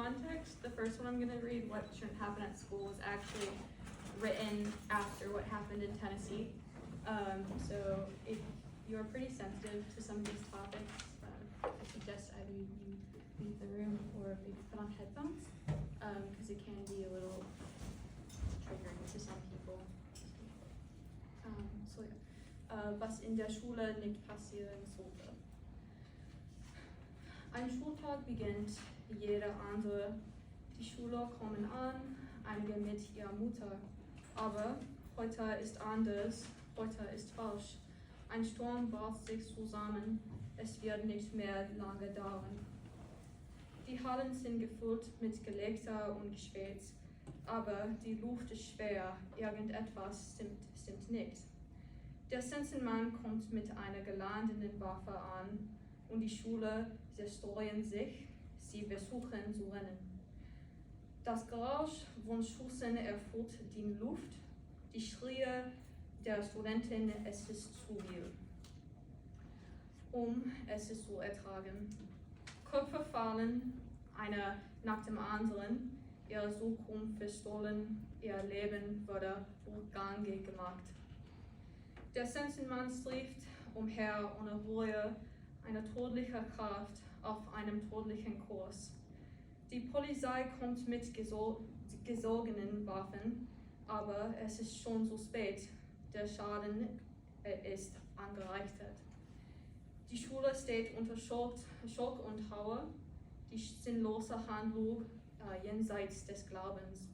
context. The first one I'm going to read, What Shouldn't Happen at School, was actually written after what happened in Tennessee. So if you're pretty sensitive to some of these topics, I suggest either you leave the room or maybe put on headphones, because it can be a little triggering to some people. Was in der Schule nicht passieren sollte. Ein Schultag beginnt wie jeder andere. Die Schüler kommen an, einige mit ihrer Mutter. Aber heute ist anders, heute ist falsch. Ein Sturm braut sich zusammen, es wird nicht mehr lange dauern. Die Hallen sind gefüllt mit Gelächter und Geschwätz, aber die Luft ist schwer, irgendetwas stimmt nicht. Der Sensenmann kommt mit einer geladenen Waffe an und die Schüler zerstreuen sich, sie versuchen zu rennen. Das Geräusch von Schüssen erfüllt die Luft, die Schreie der Studenten, es ist zu viel, es ist zu ertragen. Köpfe fallen, einer nach dem anderen, ihre Zukunft verstohlen, ihr Leben wurde rückgängig gemacht. Der Sensenmann streift umher ohne Ruhe, eine tödliche Kraft auf einem tödlichen Kurs. Die Polizei kommt mit gesogenen Waffen, aber es ist schon zu spät. Der Schaden ist angerichtet. Die Schule steht unter Schock und Trauer, die sinnlose Handlung jenseits des Glaubens.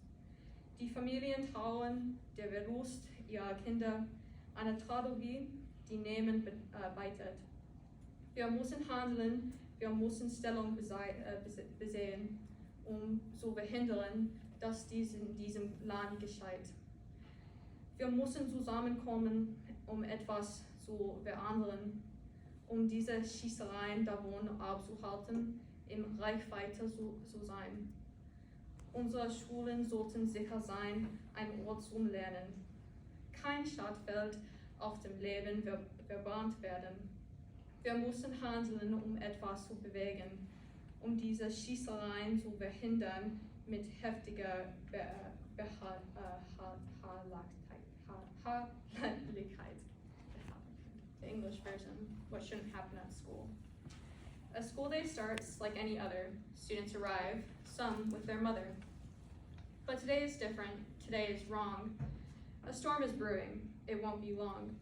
Die Familien trauern, der Verlust ihrer Kinder, eine Tragödie, die niemand beitet. Wir müssen handeln, wir müssen Stellung beziehen, zu verhindern, dass dies in diesem Land geschieht. Wir müssen zusammenkommen, etwas zu verändern, diese Schießereien davon abzuhalten, in Reichweite zu sein. Unsere Schulen sollten sicher sein, ein Ort zum Lernen. Kein Schlachtfeld auf dem Leben verbrannt werden. Wir müssen handeln, etwas zu bewegen, diese Schießereien zu verhindern mit heftiger Beharrlichkeit. The English version, What Shouldn't Happen at School. A school day starts like any other. Students arrive, some with their mother. But today is different. Today is wrong. A storm is brewing. It won't be long.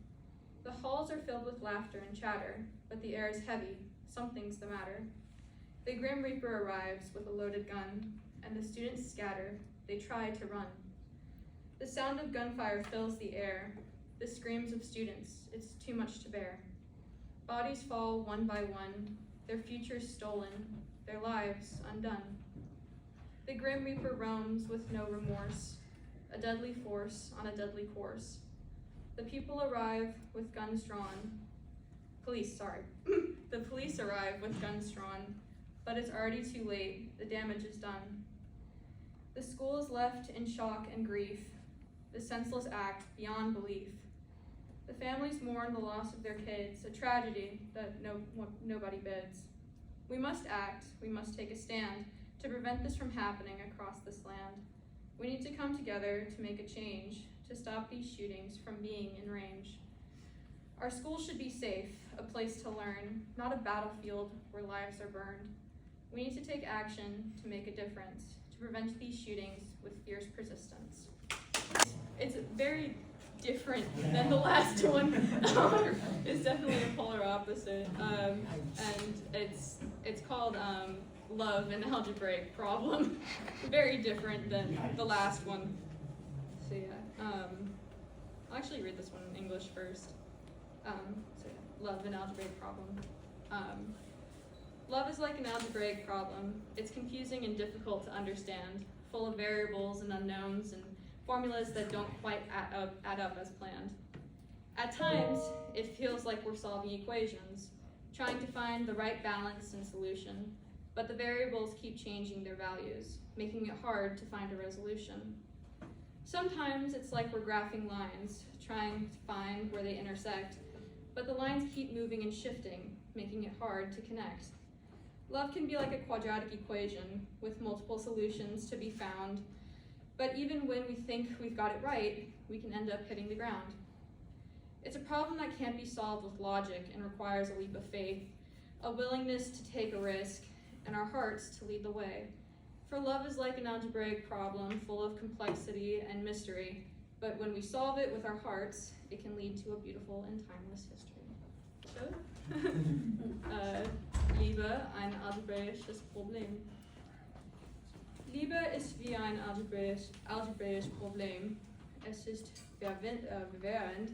The halls are filled with laughter and chatter, but the air is heavy. Something's the matter. The Grim Reaper arrives with a loaded gun, and the students scatter. They try to run. The sound of gunfire fills the air. The screams of students, it's too much to bear. Bodies fall one by one, their futures stolen, their lives undone. The Grim Reaper roams with no remorse, a deadly force on a deadly course. The people arrive with guns drawn. The police arrive with guns drawn, but it's already too late, the damage is done. The school is left in shock and grief, the senseless act beyond belief. The families mourn the loss of their kids, a tragedy that nobody bids. We must act, we must take a stand to prevent this from happening across this land. We need to come together to make a change, to stop these shootings from being in range. Our school should be safe, a place to learn, not a battlefield where lives are burned. We need to take action to make a difference, to prevent these shootings with fierce persistence. It's very different than the last one. It's definitely a polar opposite, and it's called Love and Algebraic Problem. Very different than the last one. So yeah, I'll actually read this one in English first. So yeah, Love and Algebraic Problem. Love is like an algebraic problem. It's confusing and difficult to understand, full of variables and unknowns and formulas that don't quite add up as planned. At times, it feels like we're solving equations, trying to find the right balance and solution, but the variables keep changing their values, making it hard to find a resolution. Sometimes it's like we're graphing lines, trying to find where they intersect, but the lines keep moving and shifting, making it hard to connect. Love can be like a quadratic equation with multiple solutions to be found, but even when we think we've got it right, we can end up hitting the ground. It's a problem that can't be solved with logic and requires a leap of faith, a willingness to take a risk, and our hearts to lead the way. For love is like an algebraic problem full of complexity and mystery, but when we solve it with our hearts, it can lead to a beautiful and timeless history. So, Liebe, ein algebraisches Problem. Liebe ist wie ein algebraisches Problem. Es ist verwirrend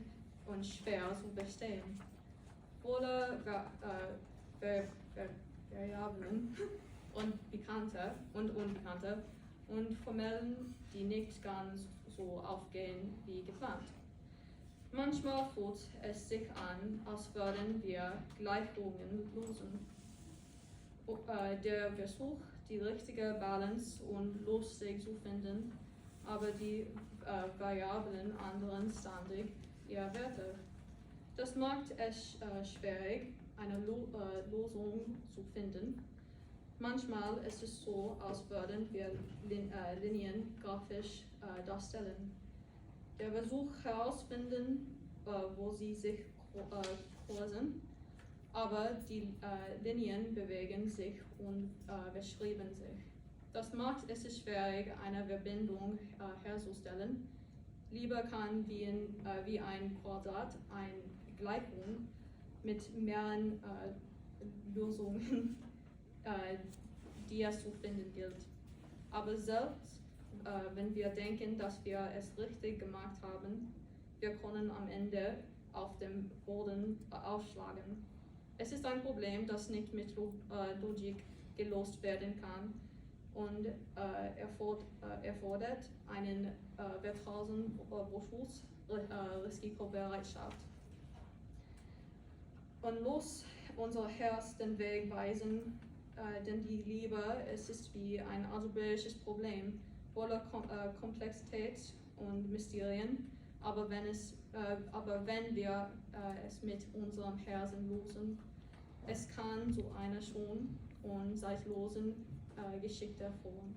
und schwer zu verstehen. Voller Variablen und Unbekannte und Formellen, die nicht ganz so aufgehen wie geplant. Manchmal fühlt es sich an, als würden wir Gleichungen lösen. Der Versuch, die richtige Balance und Lösung zu finden, aber die Variablen ändern ständig ihre Werte. Das macht es schwierig, eine Lösung zu finden. Manchmal ist es so, als würden wir Linien grafisch darstellen. Der Versuch herausfinden, wo sie sich kreuzen, aber die Linien bewegen sich und beschreiben sich. Das macht es schwierig, eine Verbindung herzustellen. Liebe kann wie ein Quadrat, eine Gleichung mit mehreren Lösungen, die es zu finden gilt. Aber selbst wenn wir denken, dass wir es richtig gemacht haben, wir können am Ende auf dem Boden aufschlagen. Es ist ein Problem, das nicht mit Logik gelöst werden kann und erfordert einen vertraulichen Vorschuss, Risikobereitschaft. Und los unser Herz den Weg weisen, denn die Liebe, es ist wie ein algebraisches Problem, voller Komplexität und Mysterien, aber wenn wir es mit unserem Herzen lösen, es kann zu einer schönen und zeitlosen Geschichte formen.